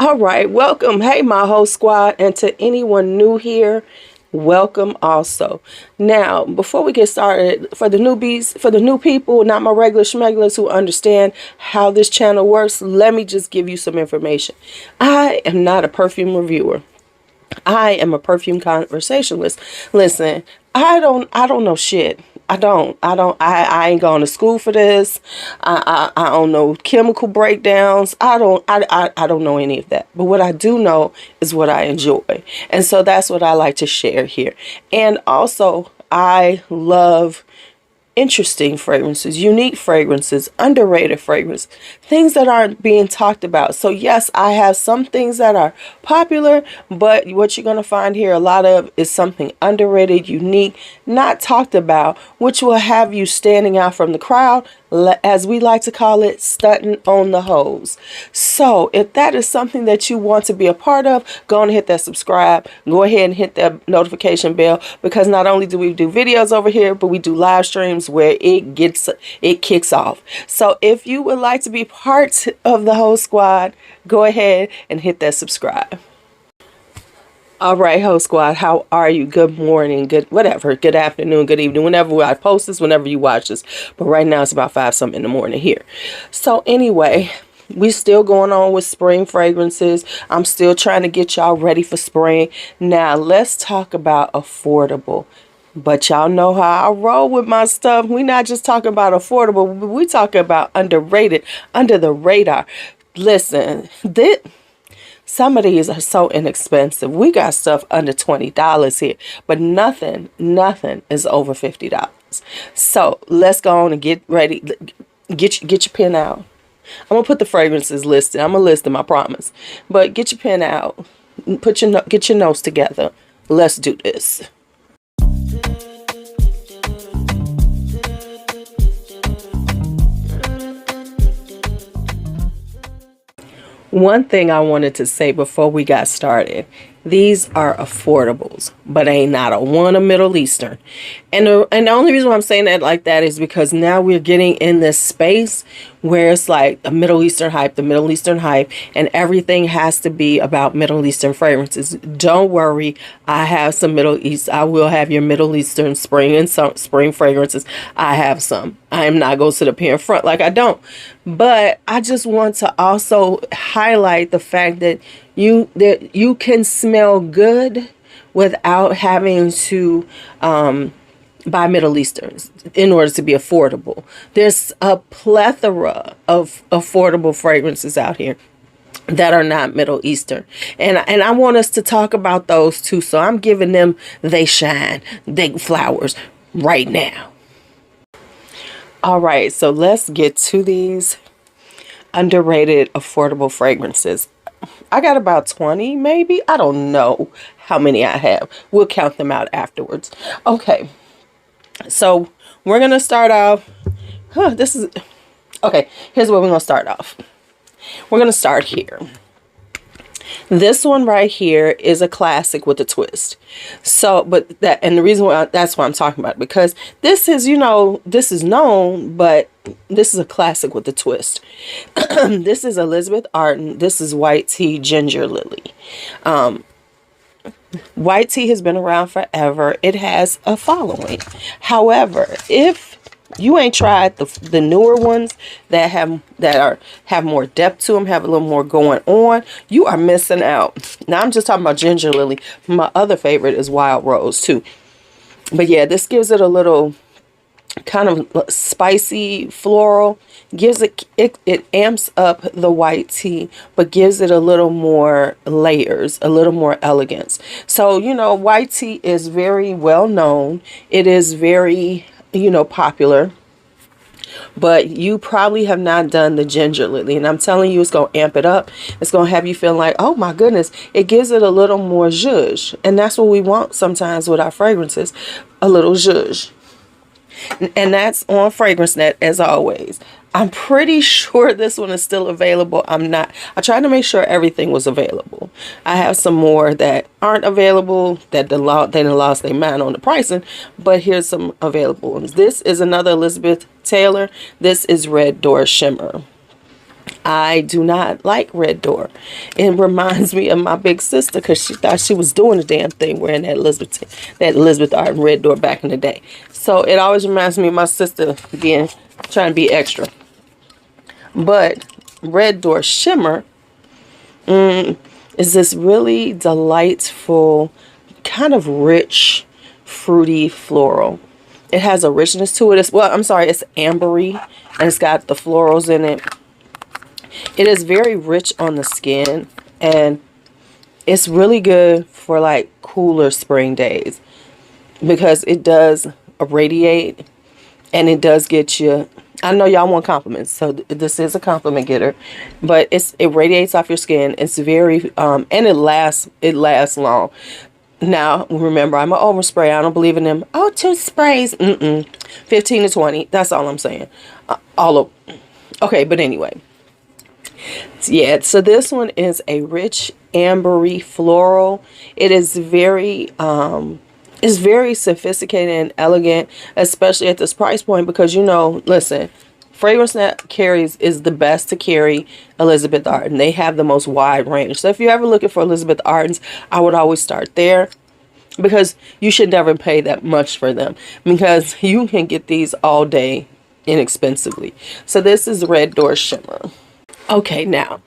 All right, welcome. Hey, my whole squad, and to anyone new here, welcome also. Now, before we get started, for the newbies, for the new people, not my regular schmegulars who understand how this channel works, let me just give you some information. I am not a perfume reviewer. I am a perfume conversationalist. Listen, I don't know shit. I ain't going to school for this. I don't know chemical breakdowns. I don't know any of that. But what I do know is what I enjoy. And so that's what I like to share here. And also, I love interesting fragrances, unique fragrances, underrated fragrances, things that aren't being talked about. So yes, I have some things that are popular, but what you're going to find here a lot of is something underrated, unique, not talked about, which will have you standing out from the crowd, as we like to call it, stunting on the hose. So if that is something that you want to be a part of, go on and hit that subscribe. Go ahead and hit that notification bell, because not only do we do videos over here, but we do live streams where it kicks off. So if you would like to be part of the whole squad, go ahead and hit that subscribe. All right, whole squad, how are you? Good morning, good whatever, good afternoon, good evening, whenever I post this, whenever you watch this. But right now it's about 5 something in the morning here. So anyway, we still going on with spring fragrances. I'm still trying to get y'all ready for spring. Now let's talk about affordable. But y'all know how I roll with my stuff. We're not just talking about affordable, but we talking about underrated, under the radar. Listen, some of these are so inexpensive. We got stuff under $20 here, but nothing is over $50. So let's go on and get ready. Get your pen out. I'm gonna put the fragrances listed. I'm gonna list them, I promise. But get your pen out. Get your notes together. Let's do this. One thing I wanted to say before we got started, these are affordables, but ain't not a one a Middle Eastern. And the only reason why I'm saying that like that is because now we're getting in this space where it's like a Middle Eastern hype, and everything has to be about Middle Eastern fragrances. Don't worry, I have some I will have your Middle Eastern spring and some spring fragrances. I have some. I am not going to sit up here in front like I don't. But I just want to also highlight the fact that you can smell good without having to buy Middle Easterns in order to be affordable. There's a plethora of affordable fragrances out here that are not Middle Eastern, and I want us to talk about those too. So I'm giving them they shine, they flowers right now. All right, so let's get to these underrated affordable fragrances. I got about 20 maybe. I don't know how many I have. We'll count them out afterwards. Okay, so we're gonna start off. Okay, here's where we're gonna start off. We're gonna start here. This one right here is a classic with a twist. So, but that, and the reason why that's why I'm talking about it, because this is, this is known, but this is a classic with a twist. This is Elizabeth Arden. This is White Tea Ginger Lily. White tea has been around forever. It has a following. However, if you ain't tried the newer ones that have more depth to them, have a little more going on, you are missing out. Now I'm just talking about Ginger Lily. My other favorite is Wild Rose too. But yeah, this gives it a little kind of spicy floral. Gives it amps up the white tea, but gives it a little more layers, a little more elegance. So white tea is very well known. It is very popular, but you probably have not done the Ginger Lily, and I'm telling you, it's going to amp it up. It's going to have you feel like, oh my goodness, it gives it a little more zhuzh, and that's what we want sometimes with our fragrances, a little zhuzh. And that's on FragranceNet as always. I'm pretty sure this one is still available. I tried to make sure everything was available. I have some more that aren't available that they lost their mind on the pricing, but here's some available ones. This is another Elizabeth Taylor. This is Red Door Shimmer. I do not like Red Door. It reminds me of my big sister because she thought she was doing the damn thing wearing that Elizabeth Arden Red Door back in the day. So it always reminds me of my sister being trying to be extra. But Red Door Shimmer is this really delightful, kind of rich, fruity floral. It has a richness to it. It's ambery, and it's got the florals in it. It is very rich on the skin, and it's really good for like cooler spring days because it does irradiate, and it does get you. I know y'all want compliments, so this is a compliment getter, but it radiates off your skin. It's very and it lasts long. Now remember, I'm an overspray. I don't believe in them. Oh, 2 sprays. 15 to 20. That's all I'm saying. Okay, but anyway. Yeah, so this one is a rich ambery floral. It is very sophisticated and elegant, especially at this price point, because listen, fragrance that carries is the best to carry Elizabeth Arden. They have the most wide range. So if you're ever looking for Elizabeth Ardens, I would always start there, because you should never pay that much for them, because you can get these all day inexpensively. So this is Red Door Shimmer. Okay, now,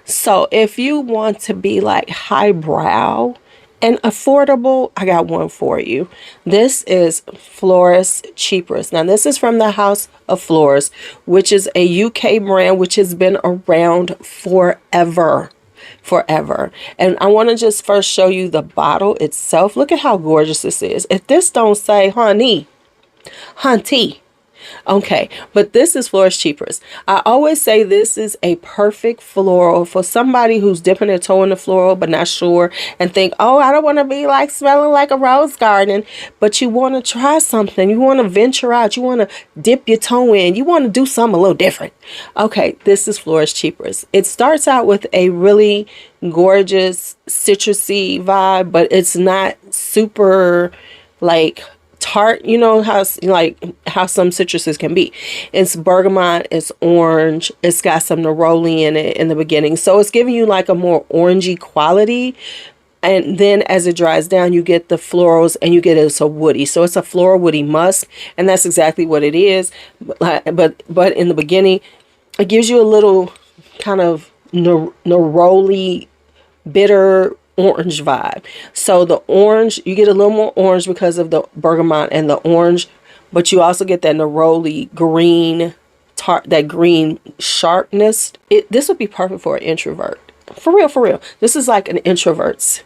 so if you want to be like highbrow and affordable, I got one for you. This is Floris Chypress. Now, this is from the House of Floris, which is a UK brand which has been around forever. And I want to just first show you the bottle itself. Look at how gorgeous this is. If this don't say hunty. Okay, but this is Floris Chypress. I always say this is a perfect floral for somebody who's dipping their toe in the floral but not sure, and think, oh, I don't want to be like smelling like a rose garden, but you want to try something. You want to venture out. You want to dip your toe in. You want to do something a little different. Okay, this is Floris Chypress. It starts out with a really gorgeous citrusy vibe, but it's not super like tart, how some citruses can be. It's bergamot, it's orange, it's got some neroli in it in the beginning, so it's giving you like a more orangey quality, and then as it dries down you get the florals and you get it's a woody, so it's a floral woody musk, and that's exactly what it is. But in the beginning it gives you a little kind of neroli bitter orange vibe. So the orange, you get a little more orange because of the bergamot and the orange, but you also get that neroli green tart, that green sharpness. This would be perfect for an introvert. For real. This is like an introvert's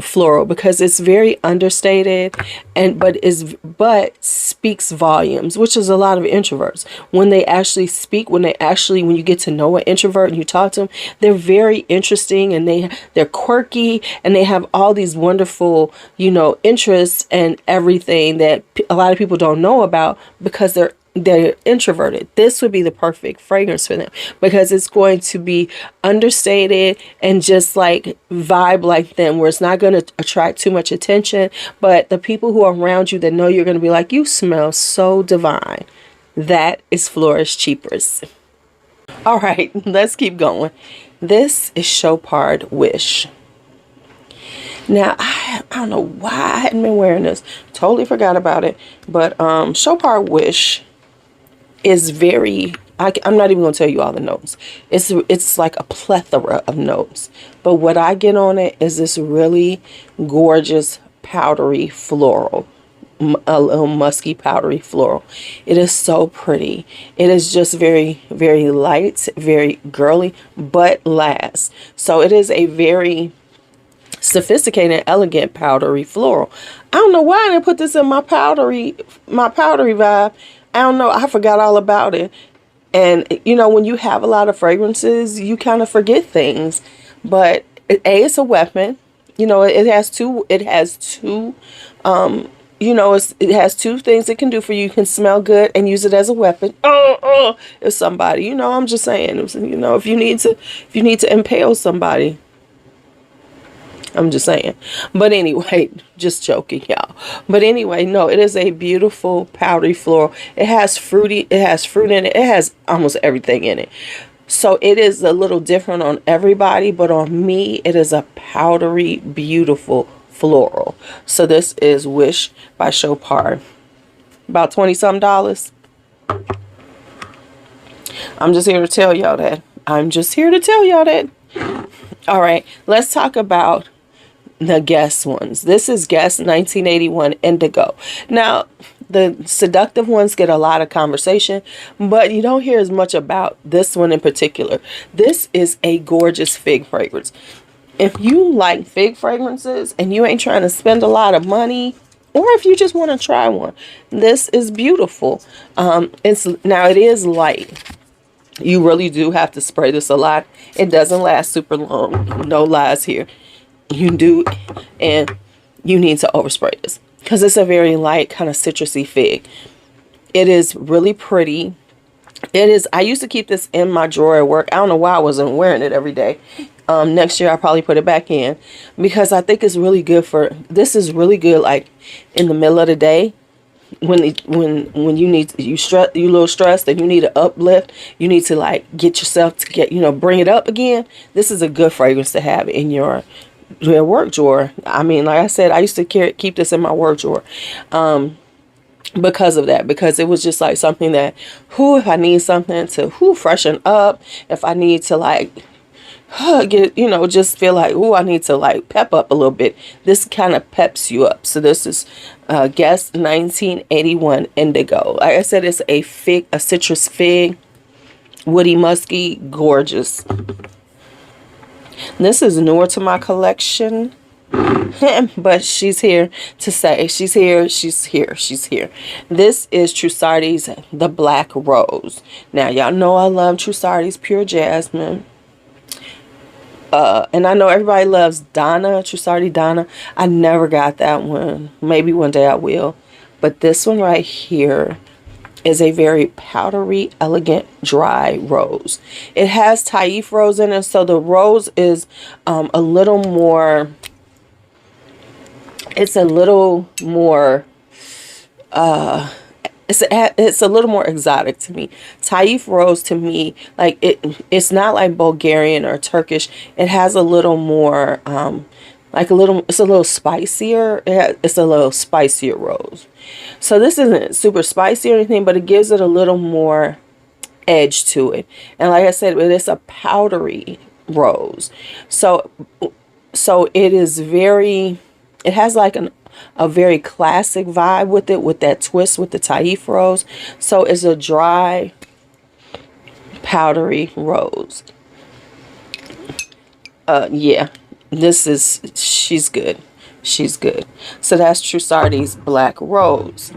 floral, because it's very understated but speaks volumes, which is a lot of introverts. When they actually speak, when you get to know an introvert and you talk to them, they're very interesting, and they're quirky, and they have all these wonderful interests and everything that a lot of people don't know about because they're introverted. This would be the perfect fragrance for them, because it's going to be understated and just like vibe like them, where it's not going to attract too much attention, but the people who are around you that know you're going to be like, you smell so divine. That is Floris Chypress. All right, let's keep going. This is Chopard Wish. Now, I don't know why I hadn't been wearing this. Totally forgot about it. But Chopard Wish is very, I'm not even going to tell you all the notes. It's like a plethora of notes. But what I get on it is this really gorgeous powdery floral. A little musky powdery floral. It is so pretty. It is just very, very light, very girly, but lasts. So it is a very sophisticated, elegant powdery floral. I don't know why I didn't put this in my powdery vibe. I don't know. I forgot all about it. And when you have a lot of fragrances, you kind of forget things. But it's a weapon. It has two. It has two things it can do for you. You can smell good and use it as a weapon. If somebody, I'm just saying, if you need to impale somebody. I'm just saying. But anyway, just joking, y'all. But anyway, no, it is a beautiful powdery floral. It has fruit in it. It has almost everything in it. So it is a little different on everybody, but on me, it is a powdery, beautiful floral. So this is Wish by Chopard. About 20 some dollars. I'm just here to tell y'all that. I'm just here to tell y'all that. All right, let's talk about the Guess ones. This is Guess 1981 Indigo. Now, the seductive ones get a lot of conversation, but you don't hear as much about this one in particular. This is a gorgeous fig fragrance. If you like fig fragrances and you ain't trying to spend a lot of money, or if you just want to try one, this is beautiful. It is light. You really do have to spray this a lot. It doesn't last super long. No lies here. You do, and you need to overspray this because it's a very light kind of citrusy fig. It is really pretty. It is. I used to keep this in my drawer at work. I don't know why I wasn't wearing it every day. Next year I'll probably put it back in because I think it's really good for. This is really good like in the middle of the day. When you need you a little stressed and you need an uplift, you need to like get yourself to get bring it up again. This is a good fragrance to have in your work drawer. I mean, like I said, I used to keep this in my work drawer because of that, because it was just like something that if I need something to freshen up, if I need to like get just feel like I need to like pep up a little bit, this kind of peps you up. So this is Guess 1981 Indigo. Like I said, it's a citrus fig, woody, musky, gorgeous. This is newer to my collection, but she's here to say she's here. This is Trussardi's The Black Rose. Now y'all know I love Trussardi's Pure Jasmine. And I know everybody loves Trussardi Donna. I never got that one. Maybe one day I will. But this one right here is a very powdery, elegant, dry rose. It has Taif rose in it, so the rose is a little more. It's a little more. It's a little more exotic to me. Taif rose to me, like it's not like Bulgarian or Turkish. It has a little more, it's a little spicier. It's a little spicier rose. So this isn't super spicy or anything, but it gives it a little more edge to it. And like I said, it's a powdery rose. So it is it has like a very classic vibe with it, with that twist with the Taif rose. So it's a dry, powdery rose. Yeah, she's good. She's good. So that's Trussardi's Black Rose.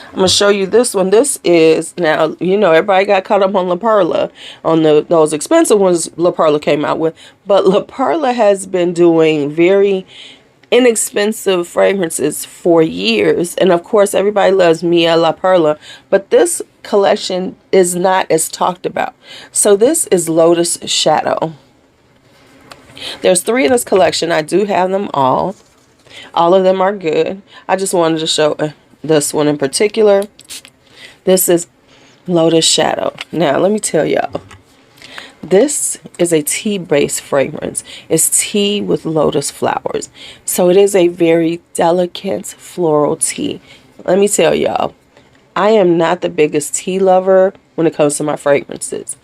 I'm going to show you this one. This is, now, everybody got caught up on La Perla. On those expensive ones La Perla came out with. But La Perla has been doing very inexpensive fragrances for years. And of course, everybody loves Mia La Perla. But this collection is not as talked about. So this is Lotus Shadow. There's 3 in this collection. I do have them all. All of them are good. I just wanted to show this one in particular. This is Lotus Shadow. Now, let me tell y'all. This is a tea-based fragrance. It's tea with lotus flowers. So it is a very delicate floral tea. Let me tell y'all. I am not the biggest tea lover when it comes to my fragrances.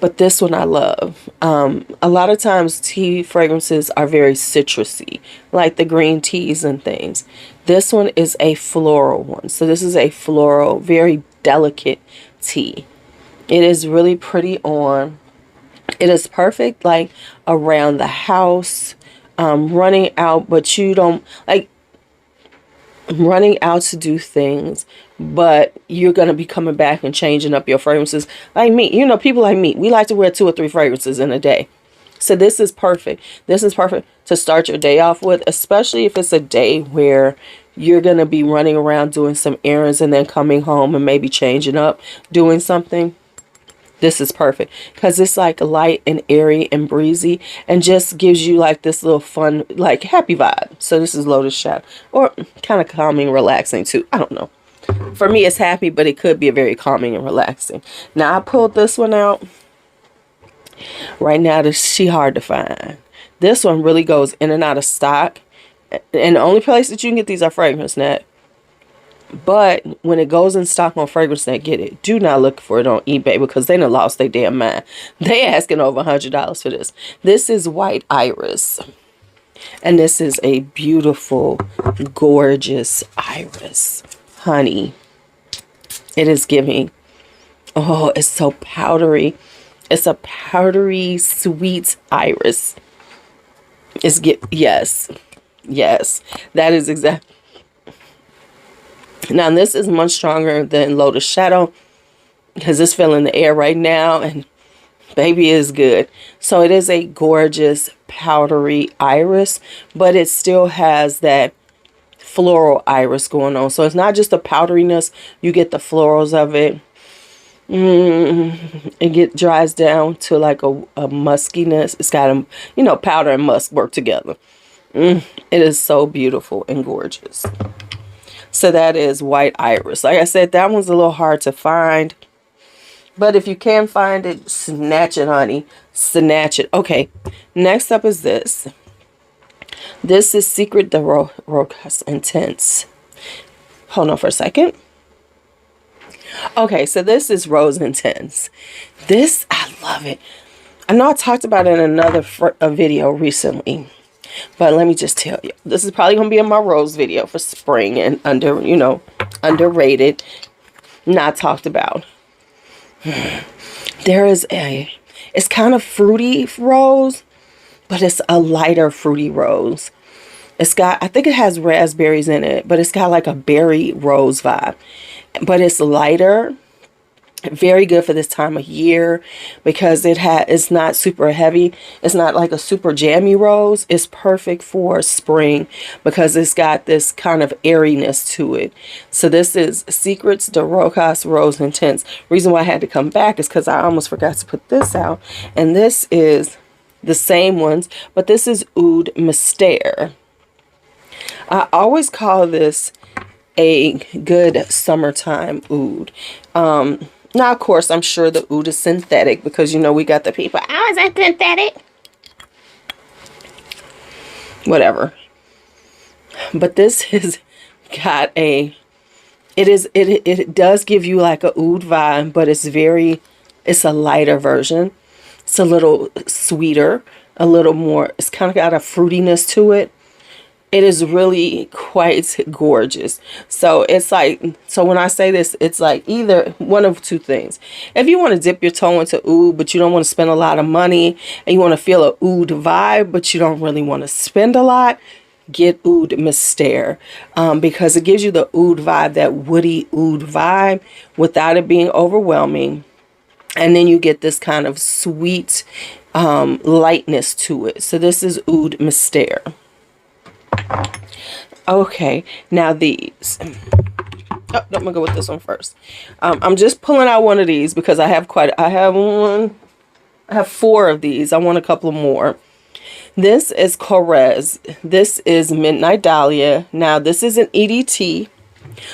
But this one I love. A lot of times tea fragrances are very citrusy, like the green teas and things. This one is a floral one. So this is a floral, very delicate tea. It is really pretty on. It is perfect like around the house, running out, but you don't like running out to do things, but you're going to be coming back and changing up your fragrances. Like me, people like me, we like to wear 2 or 3 fragrances in a day. So this is perfect. This is perfect to start your day off with, especially if it's a day where you're going to be running around doing some errands and then coming home and maybe changing up, doing something. This is perfect because it's like light and airy and breezy and just gives you like this little fun, like happy vibe. So this is Lotus Shadow, or kind of calming, relaxing too. I don't know. For me, it's happy, but it could be a very calming and relaxing. Now, I pulled this one out. Right now, she hard to find. This one really goes in and out of stock. And the only place that you can get these are FragranceNet. But when it goes in stock on FragranceNet, get it. Do not look for it on eBay because they done lost their damn mind. They asking over $100 for this. This is White Iris. And this is a beautiful, gorgeous iris. Honey. It is giving. Oh, it's so powdery. It's a powdery, sweet iris. Yes. Yes. That is exactly. Now, this is much stronger than Lotus Shadow because it's filling the air right now, and baby is good. So it is a gorgeous powdery iris, but it still has that floral iris going on. So it's not just the powderiness, you get the florals of it. It dries down to like a muskiness. It's got a, you know, powder and musk work together. It is so beautiful and gorgeous. So that is White Iris. Like I said, that one's a little hard to find. But if you can find it, snatch it, honey. Snatch it. Okay, next up is this. This is Secret de Rochas Intense. Hold on for a second. Okay, so this is Rose Intense. This, I love it. I know I talked about it in another video recently. But let me just tell you, this is probably going to be in my rose video for spring and underrated, not talked about. There is it's kind of fruity rose, but it's a lighter fruity rose. It's got, I think it has raspberries in it, but it's got like a berry rose vibe. But it's lighter. Very good for this time of year because it's not super heavy. It's not like a super jammy rose. It's perfect for spring because it's got this kind of airiness to it. So this is Secrets de Rochas Rose Intense. Reason why I had to come back is because I almost forgot to put this out. And this is the same ones, but this is Oud Mystère. I always call this a good summertime oud. Now, of course, I'm sure the oud is synthetic because, you know, we got the people, oh, is that synthetic? Whatever. But this has got it does give you like a oud vibe, but it's a lighter version. It's a little sweeter, a little more, it's kind of got a fruitiness to it. It is really quite gorgeous. So it's like, so when I say this, it's like either one of two things. If you want to dip your toe into oud, but you don't want to spend a lot of money, and you want to feel a oud vibe, but you don't really want to spend a lot, get Oud Mystère. Because it gives you the oud vibe, that woody oud vibe, without it being overwhelming. And then you get this kind of sweet lightness to it. So this is Oud Mystère. Okay, now these. Oh, I'm gonna go with this one first. I'm just pulling out one of these because I have four of these. I want a couple more. This is Korres. This is Midnight Dahlia. Now this is an EDT,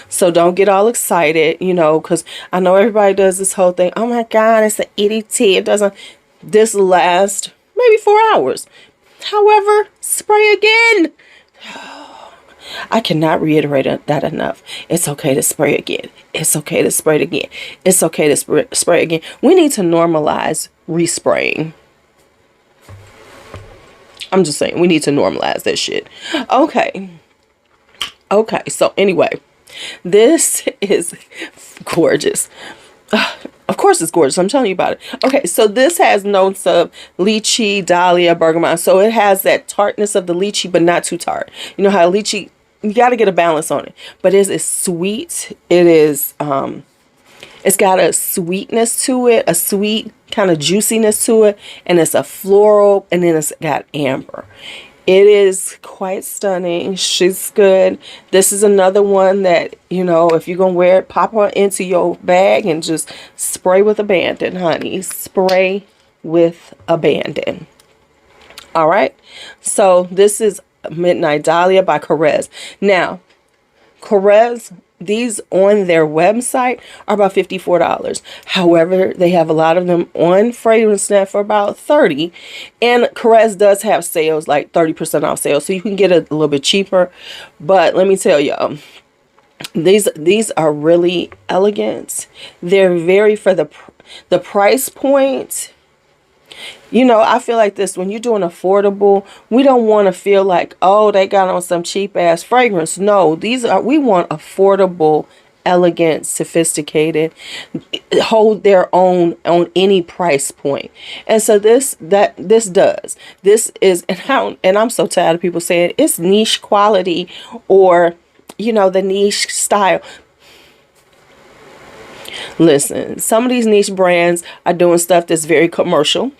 so don't get all excited, you know, because I know everybody does this whole thing. Oh my God, it's an EDT. It doesn't. This lasts maybe 4 hours. However, spray again. I cannot reiterate that enough. It's okay to spray again. It's okay to spray it again. It's okay to spray again. We need to normalize respraying. I'm just saying, we need to normalize that shit. Okay. Okay, so anyway, this is gorgeous. Of course it's gorgeous. I'm telling you about it. Okay, so this has notes of lychee, dahlia, bergamot. So it has that tartness of the lychee, but not too tart. You know how lychee, you got to get a balance on it. But it is sweet. It is, it's got a sweetness to it, a sweet kind of juiciness to it. And it's a floral, and then it's got amber. It is quite stunning. She's good. This is another one that, you know, if you're going to wear it, pop her into your bag and just spray with abandon, honey. Spray with abandon. All right. So this is Midnight Dahlia by Korres. Now, Korres, these on their website are about $54. However, they have a lot of them on FragranceNet for about $30. And Korres does have sales, like 30% off sales, so you can get it a little bit cheaper. But let me tell y'all, these are really elegant. They're very, for the price point. You know, I feel like this, when you're doing affordable, we don't want to feel like, oh, they got on some cheap ass fragrance. No, we want affordable, elegant, sophisticated, hold their own on any price point. And so this is, and I'm so tired of people saying it's niche quality, or, you know, the niche style. Listen, some of these niche brands are doing stuff that's very commercial.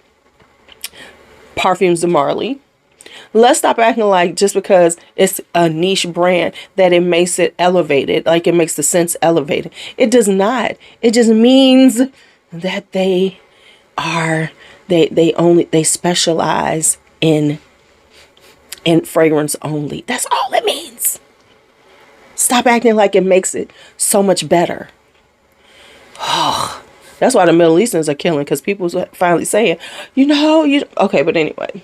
Parfums de Marley. Let's stop acting like just because it's a niche brand that it makes it elevated, like it makes the scents elevated. It does not. It just means that they specialize in fragrance only. That's all it means. Stop acting like it makes it so much better. Oh, that's why the Middle Easterns are killing, because people's finally saying, okay, but anyway.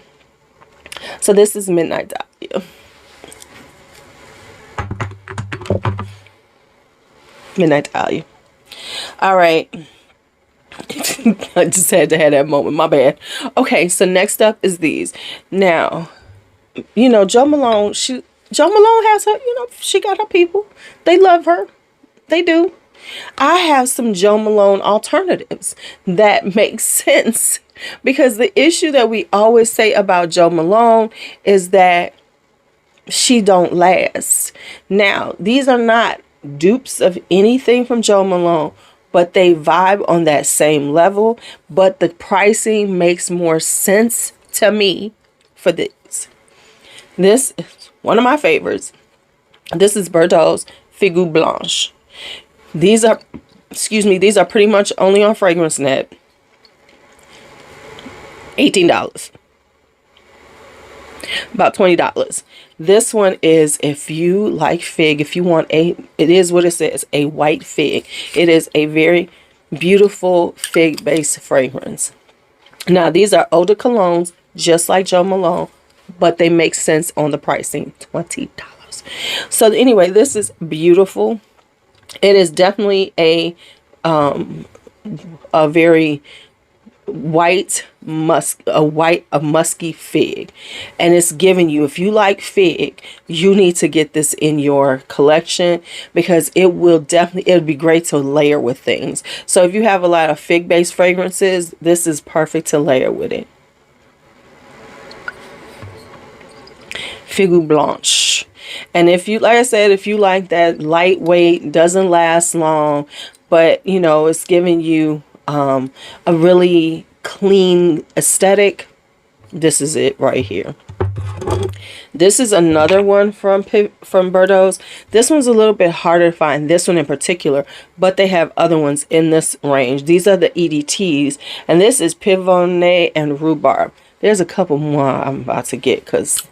So this is Midnight Dahlia. Midnight Dahlia. All right. I just had to have that moment. My bad. Okay, so next up is these. Now, you know, Jo Malone has her, she got her people. They love her. They do. I have some Jo Malone alternatives that make sense, because the issue that we always say about Jo Malone is that she don't last. Now, these are not dupes of anything from Jo Malone, but they vibe on that same level, but the pricing makes more sense to me for this. This is one of my favorites. This is Berdoues Figue Blanche. These are pretty much only on FragranceNet. $18. About $20. This one is, if you like fig, if you want it is what it says, a white fig. It is a very beautiful fig based fragrance. Now, these are eau de colognes, just like Jo Malone, but they make sense on the pricing. $20. So anyway, this is beautiful. It is definitely a very white musky fig, and it's giving you, if you like fig, you need to get this in your collection, because it would be great to layer with things. So if you have a lot of fig based fragrances, this is perfect to layer with it. Figue Blanche. And if you, like I said, if you like that lightweight, doesn't last long, but it's giving you a really clean aesthetic, this is it right here. This is another one from Berdoues. This one's a little bit harder to find, this one in particular, but they have other ones in this range. These are the EDTs, and this is Pivot and Rhubarb. There's a couple more I'm about to get, because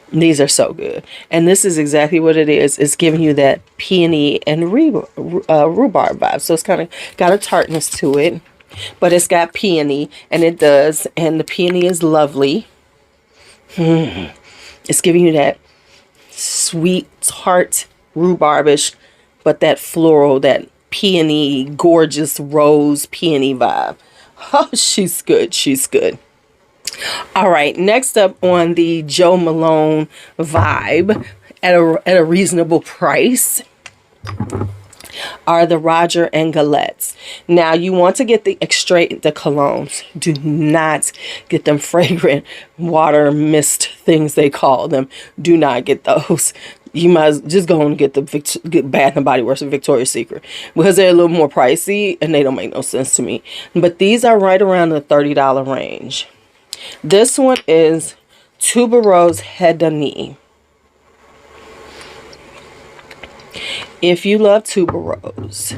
these are so good. And this is exactly what it is. It's giving you that peony and rhubarb vibe. So it's kind of got a tartness to it, but it's got peony, and it does. And the peony is lovely. It's giving you that sweet, tart, rhubarbish, but that floral, that peony, gorgeous rose peony vibe. Oh, she's good. She's good. All right, next up on the Jo Malone vibe at a reasonable price are the Roger and Gallets. Now, you want to get the colognes. Do not get them fragrant water mist things, they call them. Do not get those. You might just go and get the Bath and Body Works and Victoria's Secret, because they're a little more pricey and they don't make no sense to me. But these are right around the $30 range. This one is Tuberose Hedonie. If you love tuberose,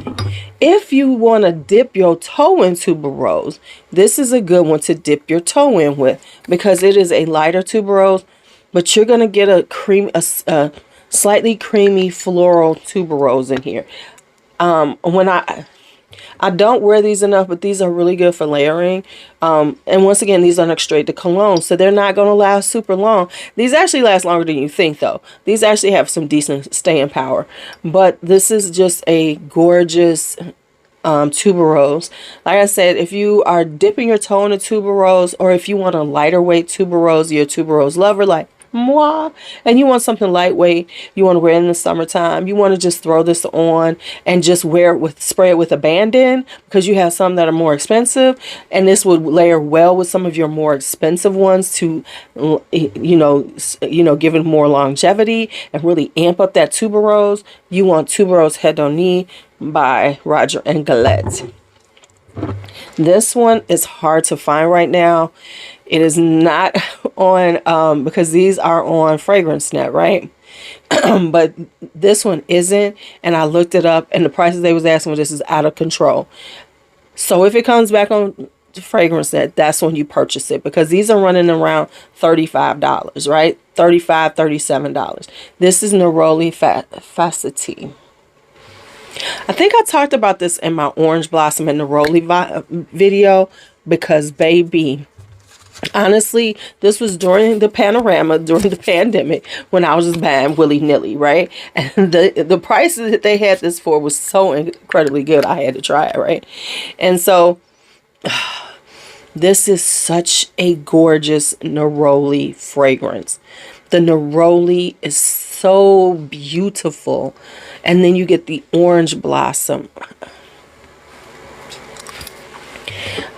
if you want to dip your toe in tuberose, this is a good one to dip your toe in with, because it is a lighter tuberose, but you're going to get a Slightly creamy floral tuberose in here. When I don't wear these enough, but these are really good for layering. And once again, these are straight to cologne, so they're not going to last super long. These actually last longer than you think, though. These actually have some decent staying power. But this is just a gorgeous tuberose. Like I said, if you are dipping your toe in a tuberose, or if you want a lighter weight tuberose, you're a tuberose lover like moi, and you want something lightweight, you want to wear it in the summertime, you want to just throw this on and just wear it with, spray it with a band in, because you have some that are more expensive, and this would layer well with some of your more expensive ones to give it more longevity and really amp up that tuberose. You want Tuberose Hedonie by Roger and Gallet. This one is hard to find right now. It is not on because these are on Fragrance Net, right? But this one isn't, and I looked it up, and the prices they was asking for this is out of control. So if it comes back on Fragrance Net, that's when you purchase it, because these are running around $35, right? $35, $37. This is Neroli Facetie. I think I talked about this in my Orange Blossom and Neroli video, because baby, honestly, this was during the panorama, during the pandemic, when I was just buying willy-nilly, right? And the prices that they had this for was so incredibly good, I had to try it, right? And so this is such a gorgeous Neroli fragrance. The Neroli is so beautiful, and then you get the Orange Blossom.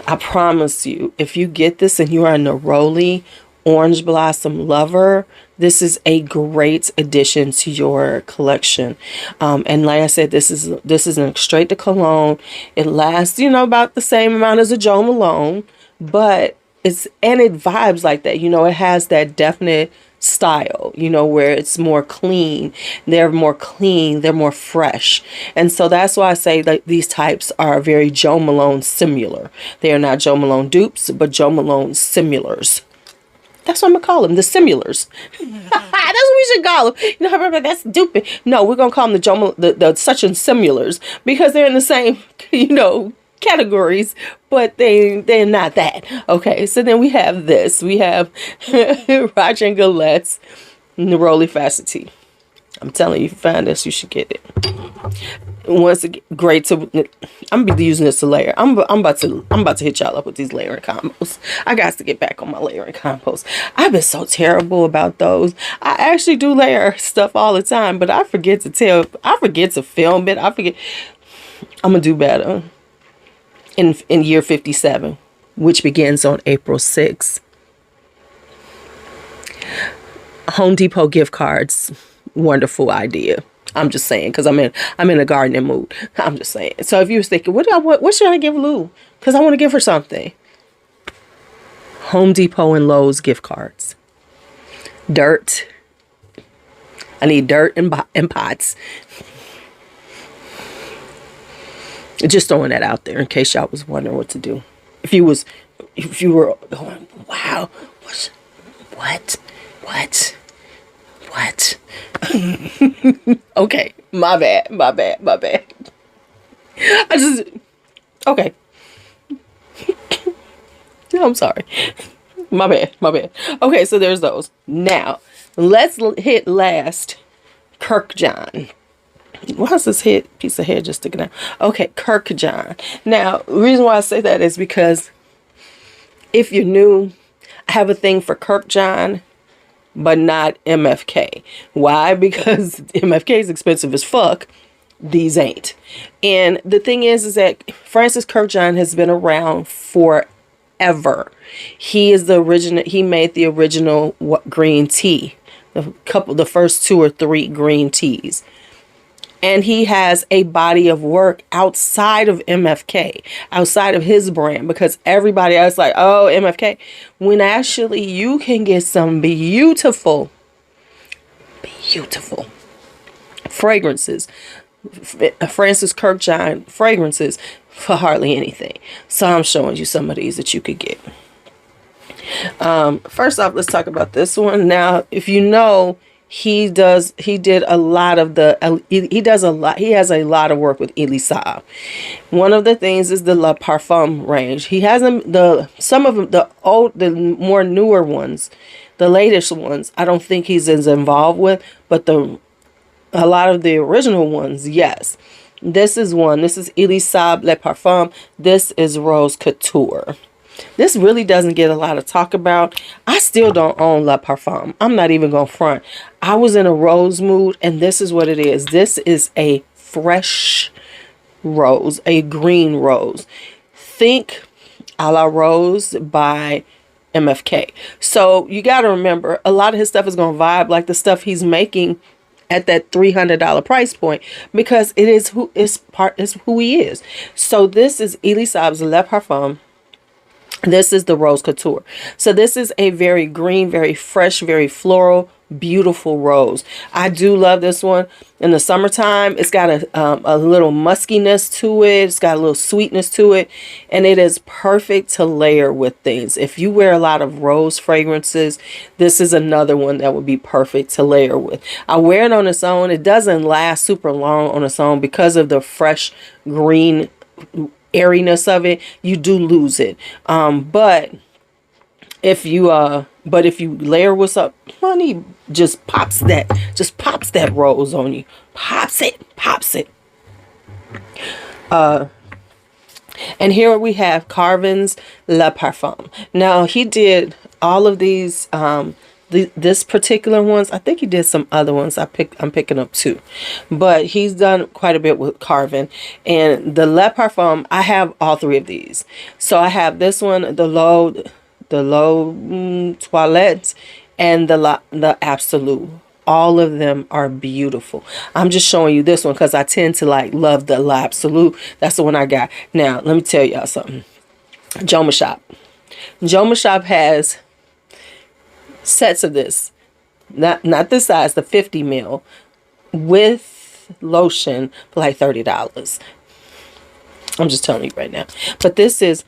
I promise you, if you get this and you are a Neroli Orange Blossom lover, this is a great addition to your collection. And like I said, this is a straight to cologne. It lasts, about the same amount as a Jo Malone, but it vibes like that. It has that definite style, where it's more clean. They're more clean, they're more fresh. And so that's why I say that these types are very Jo Malone similar. They are not Jo Malone dupes, but Jo Malone similars. That's what I'm gonna call them, the similars. That's what we should call them. That's duping. No, we're gonna call them the such and similars, because they're in the same, categories, but they're not that. Okay, so then we have this. We have Roger and Gallet's Neroli Facetie. I'm telling you, if you find this, you should get it. Once again, great to. I'm gonna be using this to layer. I'm about to hit y'all up with these layering combos. I got to get back on my layering combos. I've been so terrible about those. I actually do layer stuff all the time, but I forget to film it. I'm gonna do better. In year 57, which begins on April 6th. Home Depot gift cards, wonderful idea. I'm just saying, because I'm in a gardening mood. I'm just saying. So if you was thinking, what should I give Lou? Because I want to give her something. Home Depot and Lowe's gift cards. Dirt. I need dirt and pots. Just throwing that out there in case y'all was wondering what to do. If you were going, wow, what? Okay, my bad. Okay. No, I'm sorry. My bad. Okay, so there's those. Now, let's hit last Kirkjohn. Why is this piece of hair just sticking out? Okay, Kirkjohn. Now, the reason why I say that is because if you're new, I have a thing for Kirkjohn, but not MFK. Why? Because MFK is expensive as fuck. These ain't. And the thing is that Francis Kirkjohn has been around forever. He is the original. He made the original green tea. The first 2 or 3 green teas. And he has a body of work outside of MFK, outside of his brand, because everybody else like, oh, MFK. When actually you can get some beautiful fragrances, Francis Kirkjohn fragrances for hardly anything. So I'm showing you some of these that you could get. First off, let's talk about this one. Now, if you know, he did a lot of he has a lot of work with Elie Saab. One of the things is the La Parfum range. He has some of them, the more newer ones, the latest ones, I don't think he's as involved with, but a lot of the original ones, yes. This is one. This is Elie Saab Le Parfum. This is Rose Couture. This really doesn't get a lot of talk about. I still don't own La Parfum. I'm not even going to front. I was in a rose mood, and this is what it is. This is a fresh rose, a green rose. Think a la Rose by MFK. So you got to remember, a lot of his stuff is going to vibe like the stuff he's making at that $300 price point, because it is who he is. So this is Elie Saab's Le Parfum. This is the Rose Couture. So this is a very green, very fresh, very floral, beautiful rose. I do love this one. In the summertime, it's got a little muskiness to it. It's got a little sweetness to it. And it is perfect to layer with things. If you wear a lot of rose fragrances, this is another one that would be perfect to layer with. I wear it on its own. It doesn't last super long on its own because of the fresh green airiness of it. You do lose it. But if you layer with some honey, just pops that rose on you. Pops it. And here we have Carven's Le Parfum. Now he did all of these this particular ones. I think he did some other ones. I'm picking up two, but he's done quite a bit with Carven. And the Le Parfum, I have all three of these. So I have this one, the L'Eau Toilette, and the Absolute. All of them are beautiful. I'm just showing you this one because I tend to love the La Absolute. That's the one I got. Now let me tell y'all something. Jomashop has sets of this, not this size, the 50 ml with lotion for like $30. I'm just telling you right now. But this is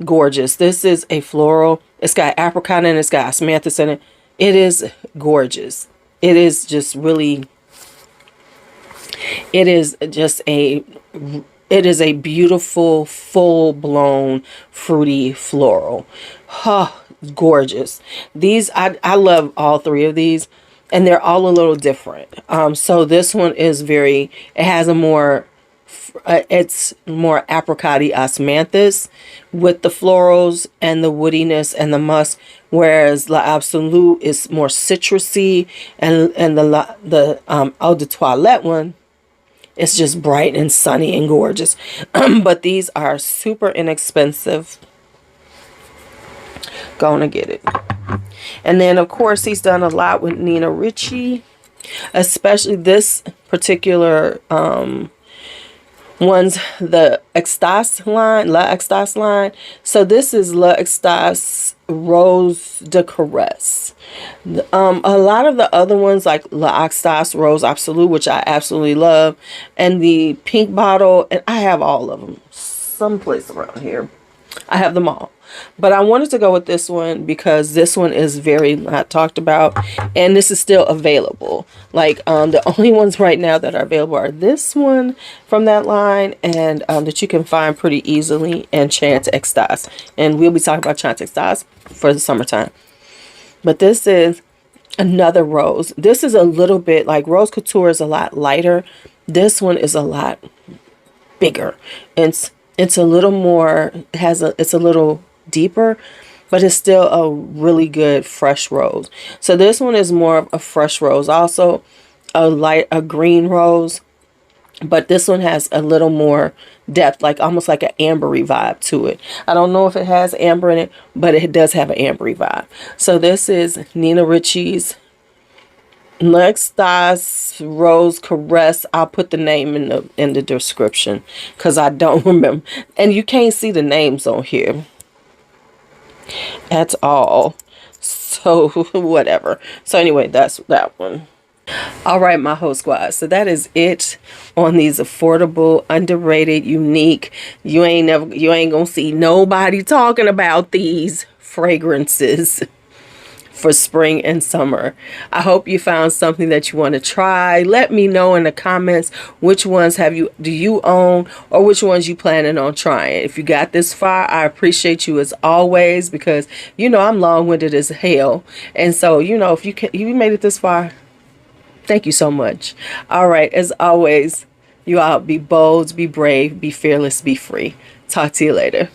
gorgeous. This is a floral. It's got apricot in it. It's got osmanthus in it. It is gorgeous. It is just really, it is a beautiful, full-blown, fruity floral. Gorgeous. These, I love all three of these, and they're all a little different. So this one is it has a more, it's more apricot-y osmanthus with the florals and the woodiness and the musk, whereas La Absolute is more citrusy, and the Eau de Toilette one, it's just bright and sunny and gorgeous. But these are super inexpensive. Gonna get it. And then of course he's done a lot with Nina Ricci, especially this particular one's the Extase line, La Extase line. So this is La Extase Rose de Korres. A lot of the other ones like La Extase Rose Absolute, which I absolutely love, and the pink bottle, and I have all of them someplace around here. I have them all. But I wanted to go with this one because this one is very not talked about, and this is still available. Like the only ones right now that are available are this one from that line, and that you can find pretty easily, and Chance Extase. And we'll be talking about Chance Extase for the summertime. But this is another rose. This is a little bit like Rose Couture is a lot lighter. This one is a lot bigger. It's a little more, it's a little deeper, but it's still a really good fresh rose. So this one is more of a fresh rose, also a green rose, but this one has a little more depth, like almost like an ambery vibe to it. I don't know if it has amber in it, but it does have an ambery vibe. So this is Nina Ricci's La Extase Rose Korres. I'll put the name in the description because I don't remember, and you can't see the names on here at all, so whatever. So anyway, that's that one. All right, my whole squad, so that is it on these affordable, underrated, unique, you ain't gonna see nobody talking about these fragrances for spring and summer. I hope you found something that you want to try. Let me know in the comments which ones do you own, or which ones you planning on trying. If you got this far, I appreciate you as always, because you know I'm long-winded as hell, and so you know if you made it this far, thank you so much. All right, as always, you all be bold, be brave, be fearless, be free. Talk to you later.